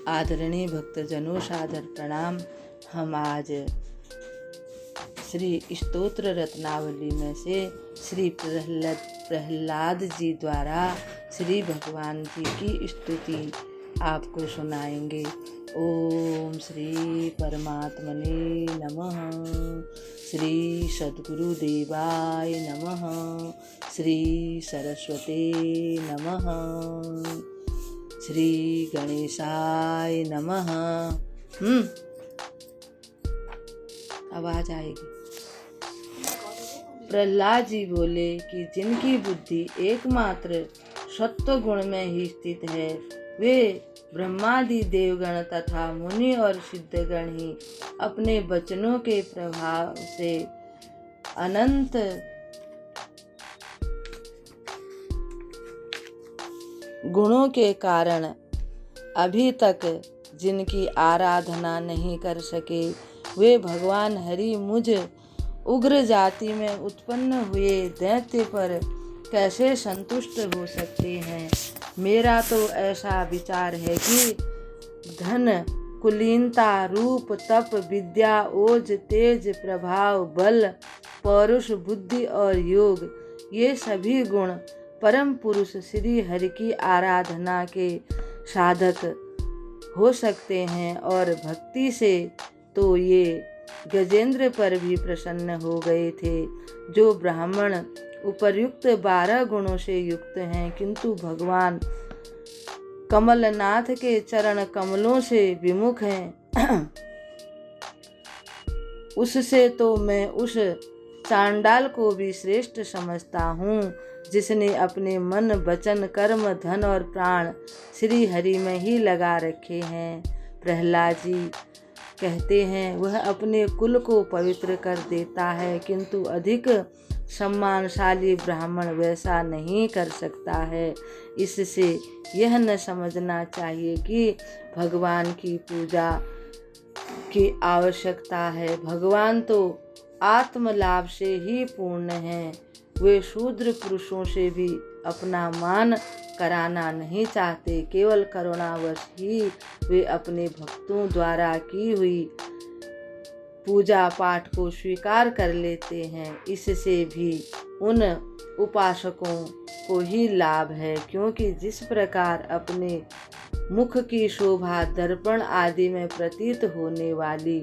आदरणीय भक्तजनों, सादर प्रणाम। हम आज श्री स्तोत्र रत्नावली में से श्री प्रहलाद जी द्वारा श्री भगवान जी की स्तुति आपको सुनाएंगे। ओम श्री परमात्मने नमः। श्री सद्गुरु देवाय नमः। श्री सरस्वती नमः। श्री गणेशाय नमः। आवाज आएगी। प्रहलाद जी बोले कि जिनकी बुद्धि एकमात्र सत्व गुण में ही स्थित है, वे ब्रह्मादि देवगण तथा मुनि और सिद्धगण ही अपने वचनों के प्रभाव से अनंत गुणों के कारण अभी तक जिनकी आराधना नहीं कर सके, वे भगवान हरि मुझ उग्र जाति में उत्पन्न हुए दैत्य पर कैसे संतुष्ट हो सकते हैं। मेरा तो ऐसा विचार है कि धन, कुलीनता, रूप, तप, विद्या, ओज, तेज, प्रभाव, बल, पौरुष, बुद्धि और योग, ये सभी गुण परम पुरुष श्री हरि की आराधना के साधक हो सकते हैं, और भक्ति से तो ये गजेंद्र पर भी प्रसन्न हो गए थे, जो ब्राह्मण उपर्युक्त 12 गुणों से युक्त हैं, किंतु भगवान कमलनाथ के चरण कमलों से विमुख हैं। उससे तो मैं उस चांडाल को भी श्रेष्ठ समझता हूँ, जिसने अपने मन, वचन, कर्म, धन और प्राण श्री हरि में ही लगा रखे हैं। प्रहलाद जी कहते हैं, वह अपने कुल को पवित्र कर देता है, किंतु अधिक सम्मानशाली ब्राह्मण वैसा नहीं कर सकता है। इससे यह न समझना चाहिए कि भगवान की पूजा की आवश्यकता है। भगवान तो आत्मलाभ से ही पूर्ण हैं। वे शूद्र पुरुषों से भी अपना मान कराना नहीं चाहते, केवल करुणावश ही वे अपने भक्तों द्वारा की हुई पूजा पाठ को स्वीकार कर लेते हैं। इससे भी उन उपासकों को ही लाभ है, क्योंकि जिस प्रकार अपने मुख की शोभा दर्पण आदि में प्रतीत होने वाली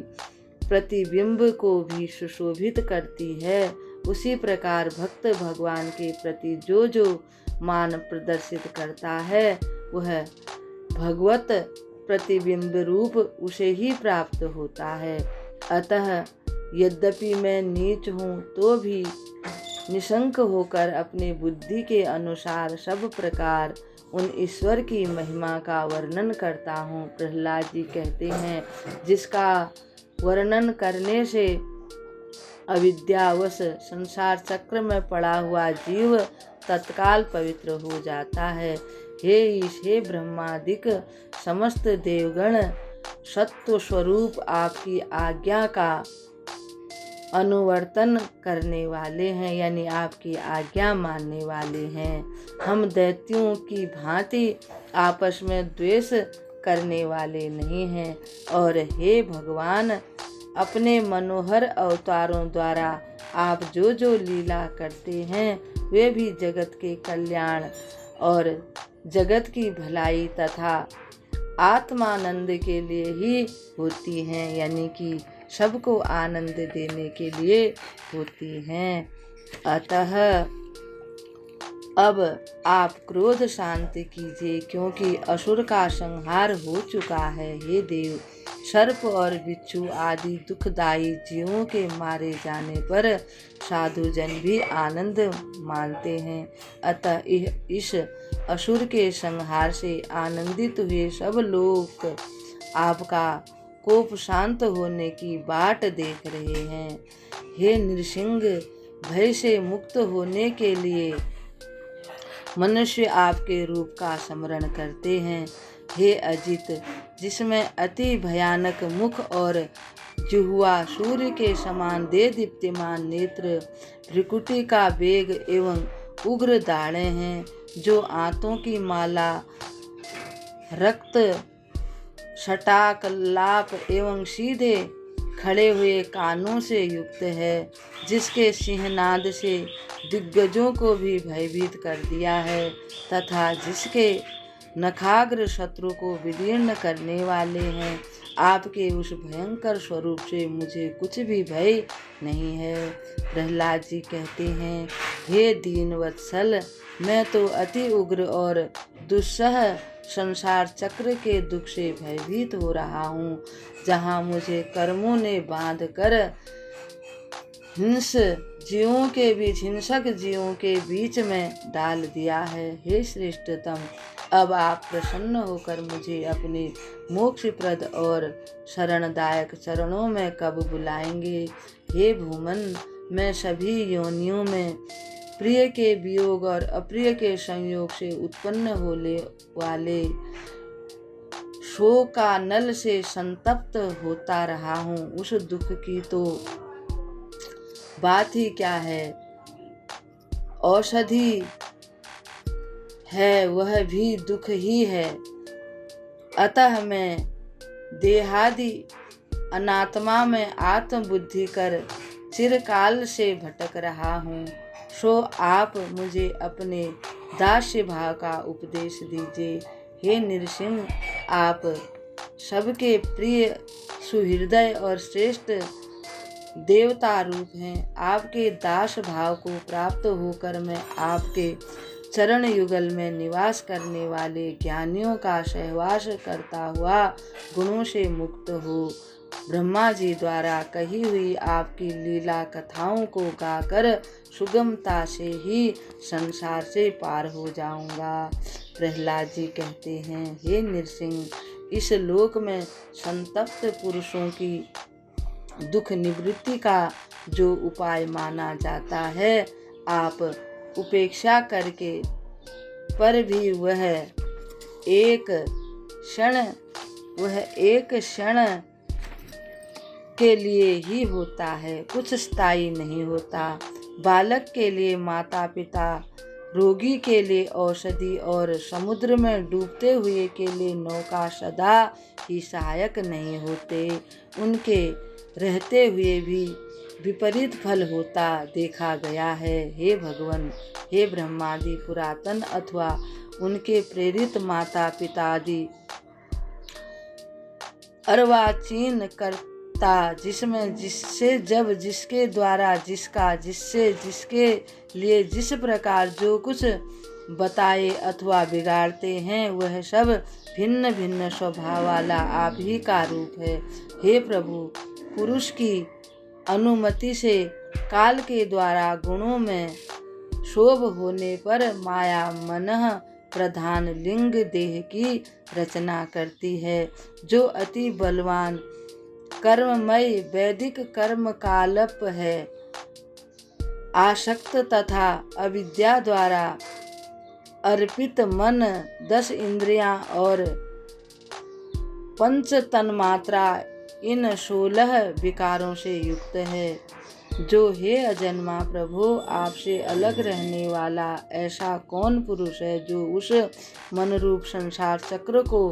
प्रतिबिंब को भी सुशोभित करती है, उसी प्रकार भक्त भगवान के प्रति जो जो मान प्रदर्शित करता है, वह भगवत प्रतिबिंब रूप उसे ही प्राप्त होता है। अतः यद्यपि मैं नीच हूँ, तो भी निशंक होकर अपनी बुद्धि के अनुसार सब प्रकार उन ईश्वर की महिमा का वर्णन करता हूँ। प्रहलाद जी कहते हैं, जिसका वर्णन करने से अविद्यावश संसार चक्र में पड़ा हुआ जीव तत्काल पवित्र हो जाता है। हे ईश, हे ब्रह्मादिक समस्त देवगण सत्व स्वरूप आपकी आज्ञा का अनुवर्तन करने वाले हैं, यानी आपकी आज्ञा मानने वाले हैं। हम दैत्यों की भांति आपस में द्वेष करने वाले नहीं हैं। और हे भगवान, अपने मनोहर अवतारों द्वारा आप जो जो लीला करते हैं, वे भी जगत के कल्याण और जगत की भलाई तथा आत्मानंद के लिए ही होती हैं, यानी कि सबको आनंद देने के लिए होती हैं। अतः अब आप क्रोध शांत कीजिए, क्योंकि असुर का संहार हो चुका है। हे देव, सर्प और बिच्छू आदि दुखदायी जीवों के मारे जाने पर साधुजन भी आनंद मानते हैं। अतः इस असुर के संहार से आनंदित हुए सब लोग आपका कोप शांत होने की बाट देख रहे हैं। हे नृसिंह, भय से मुक्त होने के लिए मनुष्य आपके रूप का स्मरण करते हैं। हे अजित, जिसमें अति भयानक मुख और जिह्वा, सूर्य के समान दे दीप्तिमान नेत्र, भ्रिकुटी का वेग एवं उग्र दाढ़े हैं, जो आंतों की माला रक्त शटाक लाप एवं सीधे खड़े हुए कानों से युक्त है, जिसके सिंहनाद से दिग्गजों को भी भयभीत कर दिया है, तथा जिसके नखाग्र शत्रु को विदीर्ण करने वाले हैं। आपके उस भयंकर स्वरूप से मुझे कुछ भी भय नहीं है। प्रहलाद जी कहते हैं, हे दीन वत्सल, मैं तो अति उग्र और दुस्सह संसार चक्र के दुख से भयभीत हो रहा हूँ, जहाँ मुझे कर्मों ने बांध कर हिंसक जीवों के बीच में डाल दिया है। हे श्रेष्ठतम, अब आप प्रसन्न होकर मुझे अपने मोक्षप्रद और शरणदायक चरणों में कब बुलाएंगे। हे भूमन, मैं सभी योनियों में प्रिय के वियोग और अप्रिय के संयोग से उत्पन्न होने वाले शोकानल से संतप्त होता रहा हूँ। उस दुख की तो बात ही क्या है, औषधि है वह भी दुख ही है। अतः मैं देहादि अनात्मा में आत्मबुद्धि कर चिरकाल से भटक रहा हूँ। सो आप मुझे अपने दास्य भाव का उपदेश दीजिए। हे नृसिंह, आप सबके प्रिय सुहृदय और श्रेष्ठ देवता रूप हैं। आपके दास भाव को प्राप्त होकर मैं आपके चरण युगल में निवास करने वाले ज्ञानियों का सहवास करता हुआ गुणों से मुक्त हो ब्रह्मा जी द्वारा कही हुई आपकी लीला कथाओं को गाकर सुगमता से ही संसार से पार हो जाऊंगा। प्रहलाद जी कहते हैं, हे नृसिंह, इस लोक में संतप्त पुरुषों की दुख निवृत्ति का जो उपाय माना जाता है, आप उपेक्षा करके पर भी वह एक क्षण के लिए ही होता है, कुछ स्थायी नहीं होता। बालक के लिए माता पिता, रोगी के लिए औषधि और समुद्र में डूबते हुए के लिए नौका सदा ही सहायक नहीं होते। उनके रहते हुए भी विपरीत फल होता देखा गया है। हे भगवान, हे ब्रह्मादि पुरातन अथवा उनके प्रेरित माता पितादि अर्वाचीन करता, जिसमें जिससे जब जिसके द्वारा जिसका जिससे जिसके लिए जिस प्रकार जो कुछ बताए अथवा बिगाड़ते हैं, वह सब भिन्न भिन्न स्वभाव वाला आप ही का रूप है। हे प्रभु, पुरुष की अनुमति से काल के द्वारा गुणों में शोभ होने पर माया मनः प्रधान लिंग देह की रचना करती है, जो अति बलवान कर्ममय वैदिक कर्म कालप है। आसक्त तथा अविद्या द्वारा अर्पित मन 10 इंद्रियां और 5 तन्मात्रा इन 16 विकारों से युक्त है। जो हे अजन्मा प्रभु, आपसे अलग रहने वाला ऐसा कौन पुरुष है जो उस मनरूप संसार चक्र को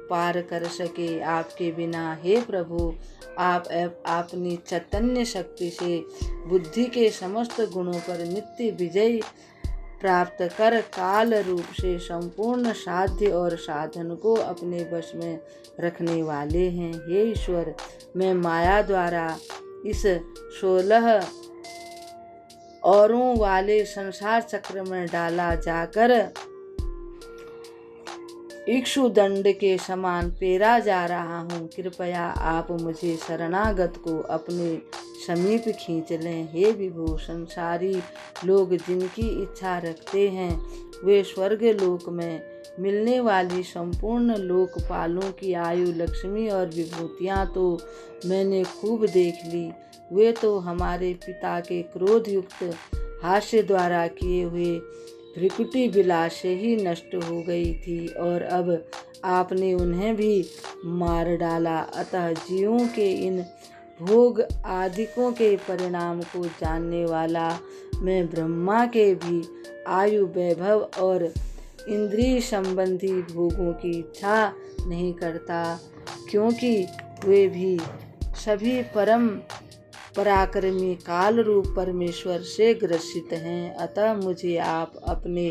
पार कर सके। आपके बिना हे प्रभु, आप अपनी चैतन्य शक्ति से बुद्धि के समस्त गुणों पर नित्य विजय प्राप्त कर काल रूप से संपूर्ण साध्य और साधन को अपने वश में रखने वाले हैं। हे ईश्वर, मैं माया द्वारा इस 16 औरों वाले संसार चक्र में डाला जाकर इक्षुदंड के समान पेरा जा रहा हूँ। कृपया आप मुझे शरणागत को अपने समीप खींच लें। हे विभु, संसारी लोग जिनकी इच्छा रखते हैं, वे स्वर्ग लोक में मिलने वाली संपूर्ण लोकपालों की आयु, लक्ष्मी और विभूतियाँ तो मैंने खूब देख ली। वे तो हमारे पिता के क्रोध युक्त हास्य द्वारा किए हुए भ्रिकुटी विलास से ही नष्ट हो गई थी, और अब आपने उन्हें भी मार डाला। अतः जीवों के इन भोग आदिकों के परिणाम को जानने वाला मैं ब्रह्मा के भी आयु, वैभव और इंद्रिय संबंधी भोगों की इच्छा नहीं करता। क्योंकि वे भी सभी परम पराक्रमी काल रूप परमेश्वर से ग्रसित हैं। अतः मुझे आप अपने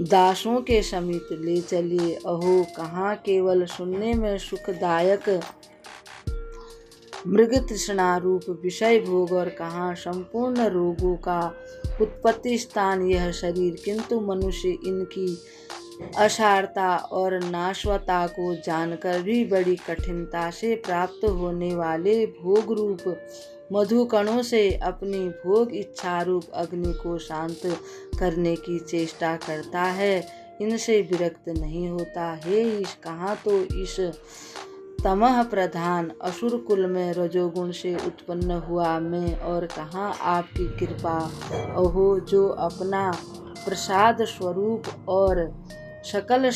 दासों के समीप ले चलिए। अहो, कहाँ केवल सुनने में सुखदायक मृग तृष्णा रूप विषय भोग और कहाँ संपूर्ण रोगों का उत्पत्ति स्थान यह शरीर, किंतु मनुष्य इनकी असारता और नाशवता को जानकर भी बड़ी कठिनता से प्राप्त होने वाले भोग रूप मधुकणों से अपनी भोग इच्छा रूप अग्नि को शांत करने की चेष्टा करता है, इनसे विरक्त नहीं होता। हे ईश, कहाँ तो इस तमह प्रधान असुर कुल में रजोगुण से उत्पन्न हुआ मैं, और कहाँ आपकी कृपा। अहो, जो अपना प्रसाद स्वरूप और सकल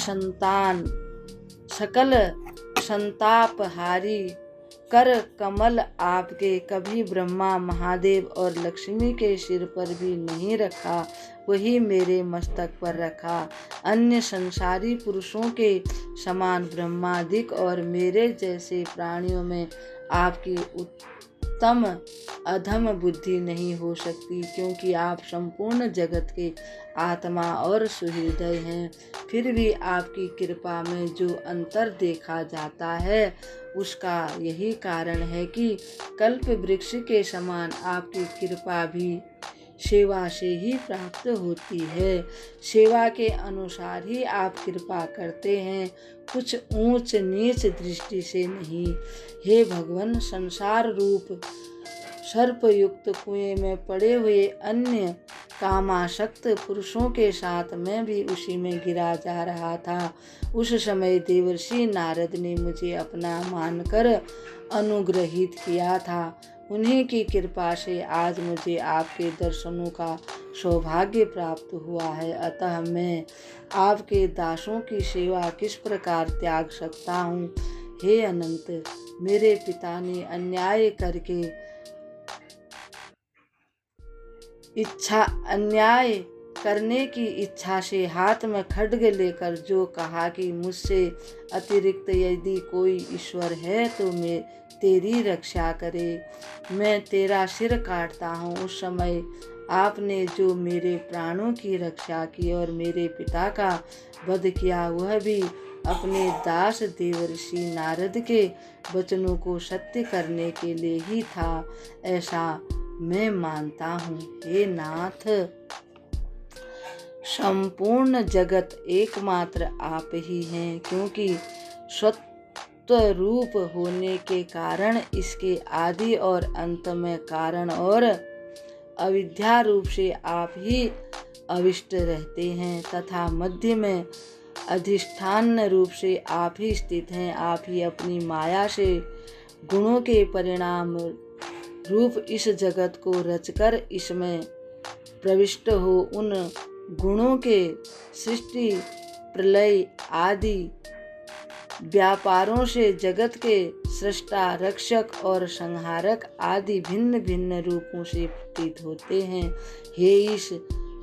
संतापहारी कर कमल आपके कभी ब्रह्मा, महादेव और लक्ष्मी के सिर पर भी नहीं रखा, वही मेरे मस्तक पर रखा। अन्य संसारी पुरुषों के समान ब्रह्मादिक और मेरे जैसे प्राणियों में आपकी उत्तम अधम बुद्धि नहीं हो सकती, क्योंकि आप संपूर्ण जगत के आत्मा और सुहृदय हैं। फिर भी आपकी कृपा में जो अंतर देखा जाता है, उसका यही कारण है कि कल्प वृक्ष के समान आपकी कृपा भी सेवा से ही प्राप्त होती है। सेवा के अनुसार ही आप कृपा करते हैं, कुछ ऊंच नीच दृष्टि से नहीं। हे भगवान, संसार रूप सर्पयुक्त कुएं में पड़े हुए अन्य कामासक्त पुरुषों के साथ मैं भी उसी में गिरा जा रहा था। उस समय देवर्षि नारद ने मुझे अपना मानकर अनुग्रहित किया था। उन्हीं की कृपा से आज मुझे आपके दर्शनों का सौभाग्य प्राप्त हुआ है। अतः मैं आपके दासों की सेवा किस प्रकार त्याग सकता हूँ। हे अनंत, मेरे पिता ने अन्याय करने की इच्छा से हाथ में खड्ग लेकर जो कहा कि मुझसे अतिरिक्त यदि कोई ईश्वर है तो मैं तेरी रक्षा करे, मैं तेरा सिर काटता हूँ। उस समय आपने जो मेरे प्राणों की रक्षा की और मेरे पिता का वध किया, वह भी अपने दास देवर्षि नारद के वचनों को सत्य करने के लिए ही था, ऐसा मैं मानता हूँ। हे नाथ, संपूर्ण जगत एकमात्र आप ही हैं, क्योंकि स्वरूप होने के कारण इसके आदि और अंत में कारण और अविद्या रूप से आप ही अविष्ट रहते हैं, तथा मध्य में अधिष्ठान रूप से आप ही स्थित हैं। आप ही अपनी माया से गुणों के परिणाम रूप इस जगत को रचकर इसमें प्रविष्ट हो उन गुणों के सृष्टि प्रलय आदि व्यापारों से जगत के सृष्टा, रक्षक और संहारक आदि भिन्न भिन्न रूपों से प्रतीत होते हैं। हे ईश,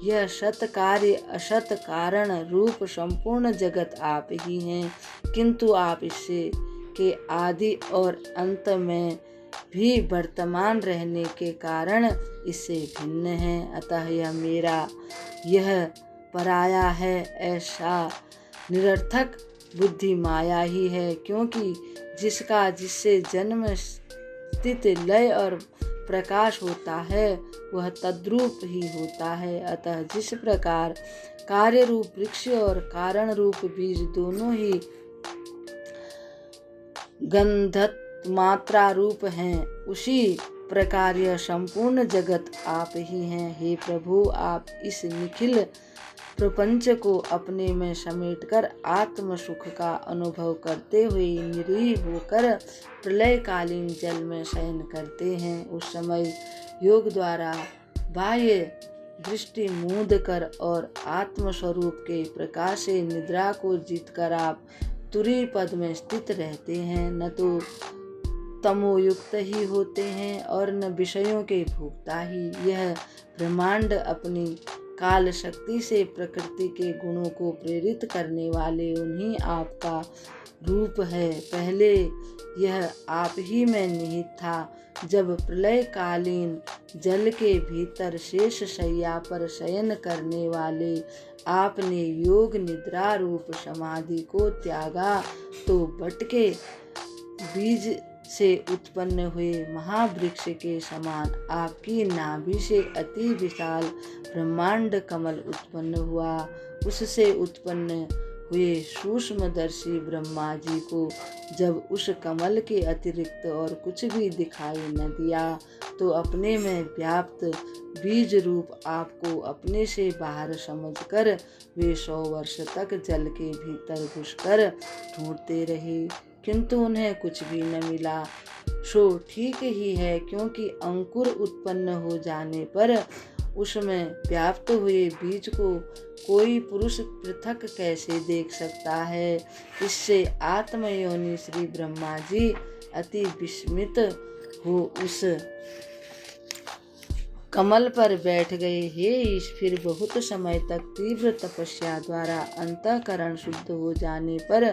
यह सत कार्य असत कारण रूप संपूर्ण जगत आप ही हैं, किंतु आप इससे के आदि और अंत में भी वर्तमान रहने के कारण इससे भिन्न है। अतः यह मेरा, यह पराया है, ऐसा निरर्थक बुद्धि माया ही है, क्योंकि जिसका जिससे जन्म स्थिति लय और प्रकाश होता है वह तद्रूप ही होता है। अतः जिस प्रकार कार्य रूप वृक्ष और कारण रूप बीज दोनों ही गंधत मात्रा रूप हैं, उसी प्रकार यह संपूर्ण जगत आप ही हैं। हे प्रभु, आप इस निखिल प्रपंच को अपने में समेटकर आत्म सुख का अनुभव करते हुए निरीह होकर प्रलयकालीन जल में शयन करते हैं। उस समय योग द्वारा बाह्य दृष्टि मूंद कर और आत्म स्वरूप के प्रकाश से निद्रा को जीतकर आप तुरी पद में स्थित रहते हैं। न तो तमोयुक्त ही होते हैं और न विषयों के भोक्ता ही। यह ब्रह्मांड अपनी काल शक्ति से प्रकृति के गुणों को प्रेरित करने वाले उन्हीं आपका रूप है। पहले यह आप ही में निहित था, जब प्रलयकालीन जल के भीतर शेष शैया पर शयन करने वाले आपने योग निद्रा रूप समाधि को त्यागा, तो बट के बीज से उत्पन्न हुए महावृक्ष के समान आपकी नाभि से अति विशाल ब्रह्मांड कमल उत्पन्न हुआ। उससे उत्पन्न हुए सूक्ष्मदर्शी ब्रह्मा जी को जब उस कमल के अतिरिक्त और कुछ भी दिखाई न दिया, तो अपने में व्याप्त बीज रूप आपको अपने से बाहर समझकर वे 100 वर्ष तक जल के भीतर घुसकर ढूंढते रहे, किंतु उन्हें कुछ भी न मिला। सो ठीक ही है, क्योंकि अंकुर उत्पन्न हो जाने पर उसमें व्याप्त हुए बीज को कोई पुरुष पृथक कैसे देख सकता है। इससे आत्मयोनि श्री ब्रह्मा जी अति विस्मित हो उस कमल पर बैठ गए। हे ईश, फिर बहुत समय तक तीव्र तपस्या द्वारा अंतःकरण शुद्ध हो जाने पर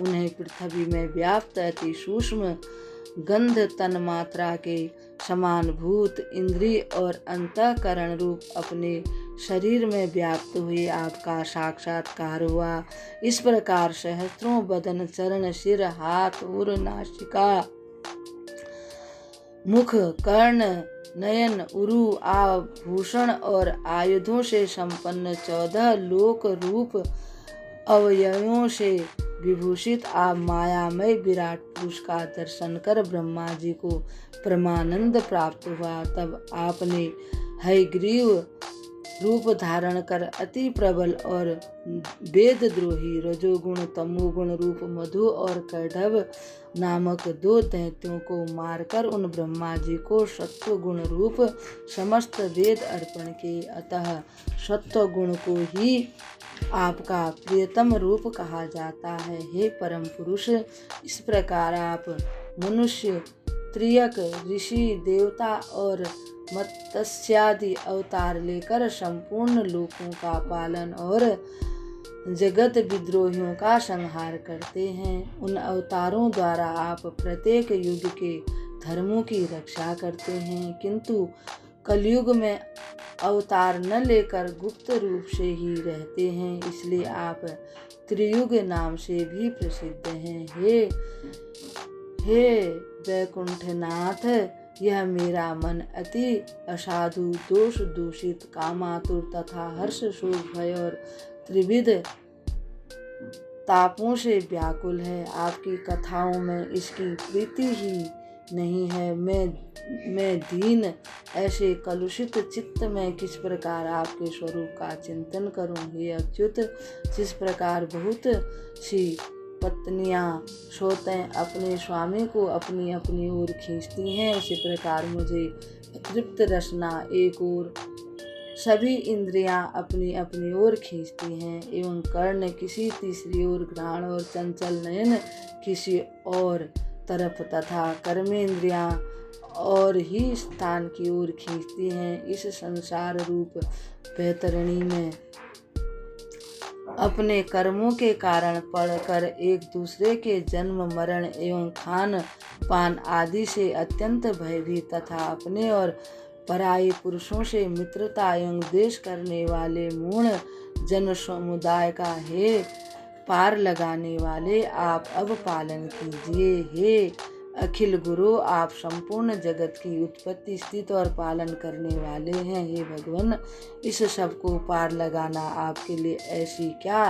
उन्हें पृथ्वी में व्याप्त अति सूक्ष्म गंध तन्मात्रा के समान भूत इंद्रिय और अंतःकरण रूप अपने शरीर में व्याप्त हुए आपका साक्षात्कार हुआ। इस प्रकार सहस्त्रों बदन, चरण, सिर, हाथ और नासिका, मुख, कर्ण, नयन, उरु, आभूषण और आयुधों से संपन्न 14 लोक रूप अवयवों से विभूषित आप मायामय विराट पुरुष का दर्शन कर ब्रह्मा जी को परमानंद प्राप्त हुआ। तब आपने हयग्रीव रूप धारण कर अति प्रबल और वेदद्रोही रजोगुण तमोगुण रूप मधु और कैढव नामक 2 दैत्यों को मारकर उन ब्रह्मा जी को सत्व गुण रूप समस्त वेद अर्पण किए। अतः सत्व गुण को ही आपका प्रियतम रूप कहा जाता है। हे परम पुरुष, इस प्रकार आप मनुष्य, त्रियक, ऋषि, देवता और मत्स्यादि अवतार लेकर संपूर्ण लोकों का पालन और जगत विद्रोहियों का संहार करते हैं। उन अवतारों द्वारा आप प्रत्येक युग के धर्मों की रक्षा करते हैं, किंतु कलयुग में अवतार न लेकर गुप्त रूप से ही रहते हैं, इसलिए आप त्रियुग नाम से भी प्रसिद्ध हैं। हे वैकुंठनाथ, यह मेरा मन अति असाधु, दोष दूषित, कामातुर तथा हर्ष, शोक, भय और त्रिविध तापों से व्याकुल है। आपकी कथाओं में इसकी प्रीति ही नहीं है। मैं दीन ऐसे कलुषित चित्त में किस प्रकार आपके स्वरूप का चिंतन करूं। हे अच्युत, जिस प्रकार बहुत सी पत्नियां सोतें अपने स्वामी को अपनी अपनी ओर खींचती हैं, उसी प्रकार मुझे तृप्त रसना एक ओर, सभी इंद्रियां अपनी अपनी ओर खींचती हैं, एवं कर्ण किसी तीसरी ओर, घ्राण और चंचल नयन किसी और तरफ तथा कर्मेंद्रियां और ही स्थान की ओर खींचती हैं। इस संसार रूप बैतरणी में अपने कर्मों के कारण पड़कर एक दूसरे के जन्म, मरण एवं खान पान आदि से अत्यंत भयभीत तथा अपने और पराये पुरुषों से मित्रता एवं द्वेष करने वाले मूढ़ जन समुदाय का हे पार लगाने वाले आप अब पालन कीजिए। हे अखिल गुरु, आप संपूर्ण जगत की उत्पत्ति, स्थिति और पालन करने वाले हैं। हे भगवान, इस सब को पार लगाना आपके लिए ऐसी क्या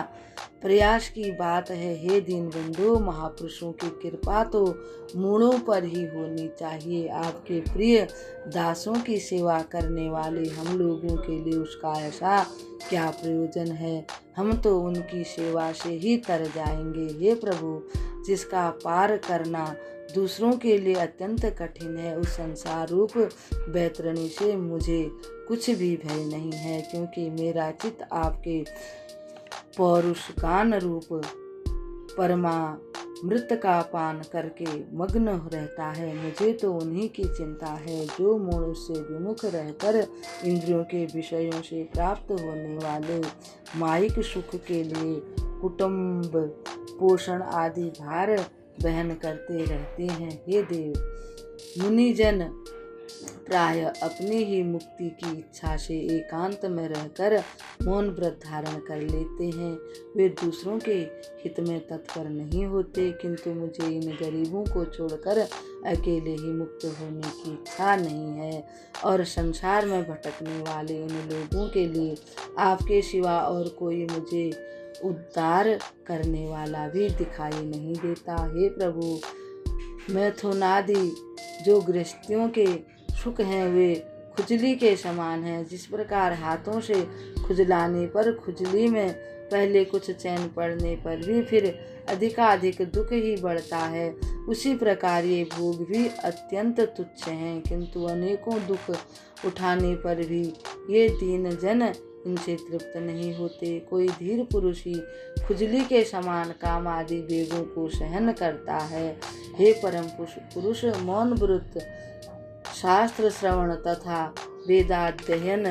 प्रयास की बात है। हे दीनबंधु, महापुरुषों की कृपा तो मूढ़ों पर ही होनी चाहिए। आपके प्रिय दासों की सेवा करने वाले हम लोगों के लिए उसका ऐसा क्या प्रयोजन है। हम तो उनकी सेवा से ही तर जाएंगे। हे प्रभु, जिसका पार करना दूसरों के लिए अत्यंत कठिन है, उस संसार रूप बैतरणी से मुझे कुछ भी भय नहीं है, क्योंकि मेरा चित्त आपके पौरुष गान रूप मृत का पान करके मग्न रहता है। मुझे तो उन्हीं की चिंता है जो मूढ़ उससे विमुख रहकर इंद्रियों के विषयों से प्राप्त होने वाले मायिक सुख के लिए कुटुंब पोषण आदि भार वहन करते रहते हैं। हे देव, मुनिजन प्राय अपनी ही मुक्ति की इच्छा से एकांत में रहकर मौन व्रत धारण कर लेते हैं। वे दूसरों के हित में तत्पर नहीं होते, किंतु मुझे इन गरीबों को छोड़कर अकेले ही मुक्त होने की इच्छा नहीं है। और संसार में भटकने वाले इन लोगों के लिए आपके सिवा और कोई मुझे उद्धार करने वाला भी दिखाई नहीं देता। हे प्रभु, मैथुनादि जो गृहस्थियों के सुख हैं वे खुजली के समान हैं। जिस प्रकार हाथों से खुजलाने पर खुजली में पहले कुछ चैन पड़ने पर भी फिर अधिकाधिक दुख ही बढ़ता है, उसी प्रकार ये भोग भी अत्यंत तुच्छ हैं, किंतु अनेकों दुख उठाने पर भी ये दीन जन इनसे तृप्त नहीं होते। कोई धीर पुरुष ही खुजली के समान काम आदि वेगों को सहन करता है। हे परम पुरुष, मौन व्रत, शास्त्र श्रवण तथा वेदाध्ययन,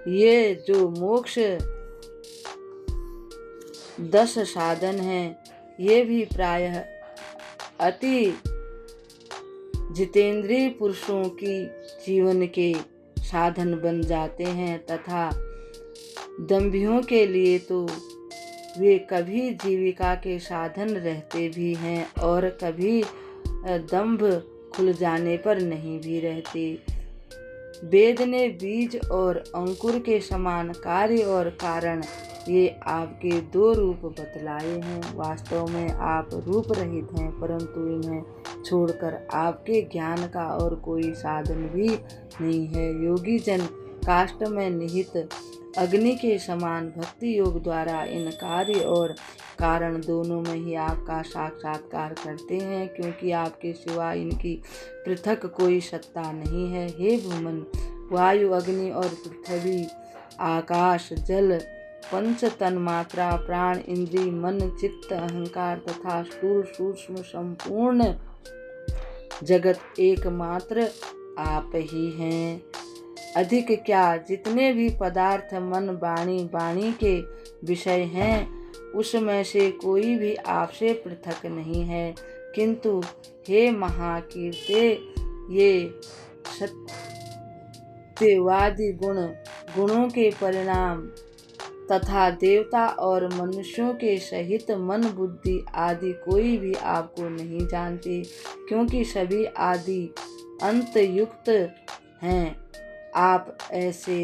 ये जो मोक्ष 10 साधन हैं, ये भी प्रायः अति जितेंद्रिय पुरुषों की जीवन के साधन बन जाते हैं, तथा दंभियों के लिए तो वे कभी जीविका के साधन रहते भी हैं और कभी दंभ खुल जाने पर नहीं भी रहते। वेद ने बीज और अंकुर के समान कार्य और कारण ये आपके 2 रूप बतलाए हैं। वास्तव में आप रूप रहित हैं, परंतु इन्हें छोड़कर आपके ज्ञान का और कोई साधन भी नहीं है। योगी जन काष्ठ में निहित अग्नि के समान भक्ति योग द्वारा इन कार्य और कारण दोनों में ही आपका साक्षात्कार करते हैं, क्योंकि आपके सिवा इनकी पृथक कोई सत्ता नहीं है। हे भूमन, वायु, अग्नि और पृथ्वी, आकाश, जल, पंच तन्मात्रा, प्राण, इंद्रिय, मन, चित्त, अहंकार तथा स्थूल सूक्ष्म संपूर्ण जगत एकमात्र आप ही हैं। अधिक क्या, जितने भी पदार्थ मन वाणी के विषय हैं उसमें से कोई भी आपसे पृथक नहीं है, किंतु हे महाकीर्ते, ये सत्यवादी गुणों के परिणाम तथा देवता और मनुष्यों के सहित मन बुद्धि आदि कोई भी आपको नहीं जानते, क्योंकि सभी आदि अंत युक्त हैं। आप ऐसे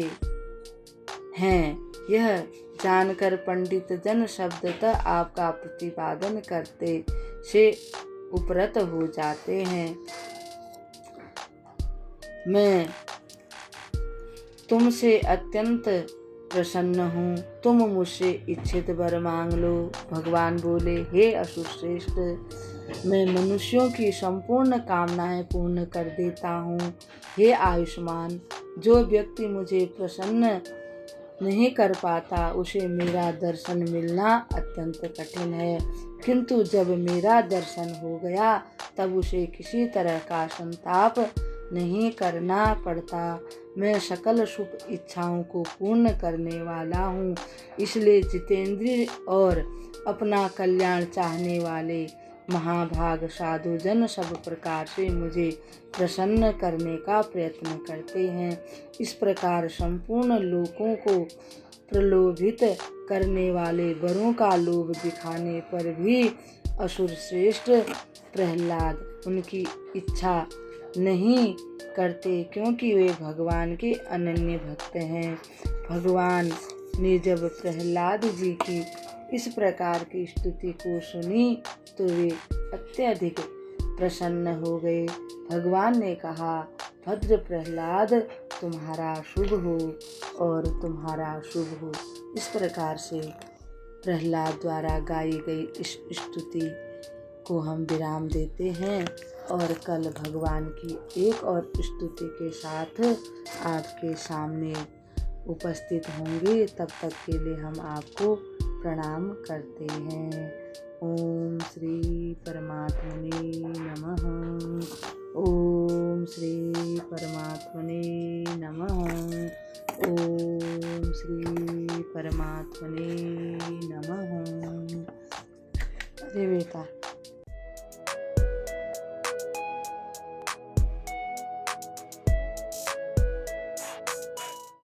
हैं, यह जानकर पंडित जन शब्दतः आपका प्रतिपादन करते से उपरत हो जाते हैं। मैं तुमसे अत्यंत प्रसन्न हूँ, तुम मुझसे इच्छित वर मांग लो। भगवान बोले, हे असुर श्रेष्ठ, मैं मनुष्यों की संपूर्ण कामनाएं पूर्ण कर देता हूँ। हे आयुष्मान, जो व्यक्ति मुझे प्रसन्न नहीं कर पाता उसे मेरा दर्शन मिलना अत्यंत कठिन है, किंतु जब मेरा दर्शन हो गया तब उसे किसी तरह का संताप नहीं करना पड़ता। मैं सकल सुख इच्छाओं को पूर्ण करने वाला हूँ, इसलिए जितेंद्रिय और अपना कल्याण चाहने वाले महाभाग साधुजन सब प्रकार से मुझे प्रसन्न करने का प्रयत्न करते हैं। इस प्रकार संपूर्ण लोकों को प्रलोभित करने वाले वरों का लोभ दिखाने पर भी असुर श्रेष्ठ प्रहलाद उनकी इच्छा नहीं करते, क्योंकि वे भगवान के अनन्य भक्त हैं। भगवान ने जब प्रहलाद जी की इस प्रकार की स्तुति को सुनी तो वे अत्यधिक प्रसन्न हो गए। भगवान ने कहा, भद्र प्रहलाद, तुम्हारा शुभ हो और तुम्हारा शुभ हो। इस प्रकार से प्रहलाद द्वारा गाई गई इस स्तुति को हम विराम देते हैं और कल भगवान की एक और स्तुति के साथ आपके सामने उपस्थित होंगे। तब तक के लिए हम आपको प्रणाम करते हैं। ओम श्री परमात्मने नमः। ओम श्री परमात्मने नमः। ओम श्री परमात्मने नमः। अरे बेटा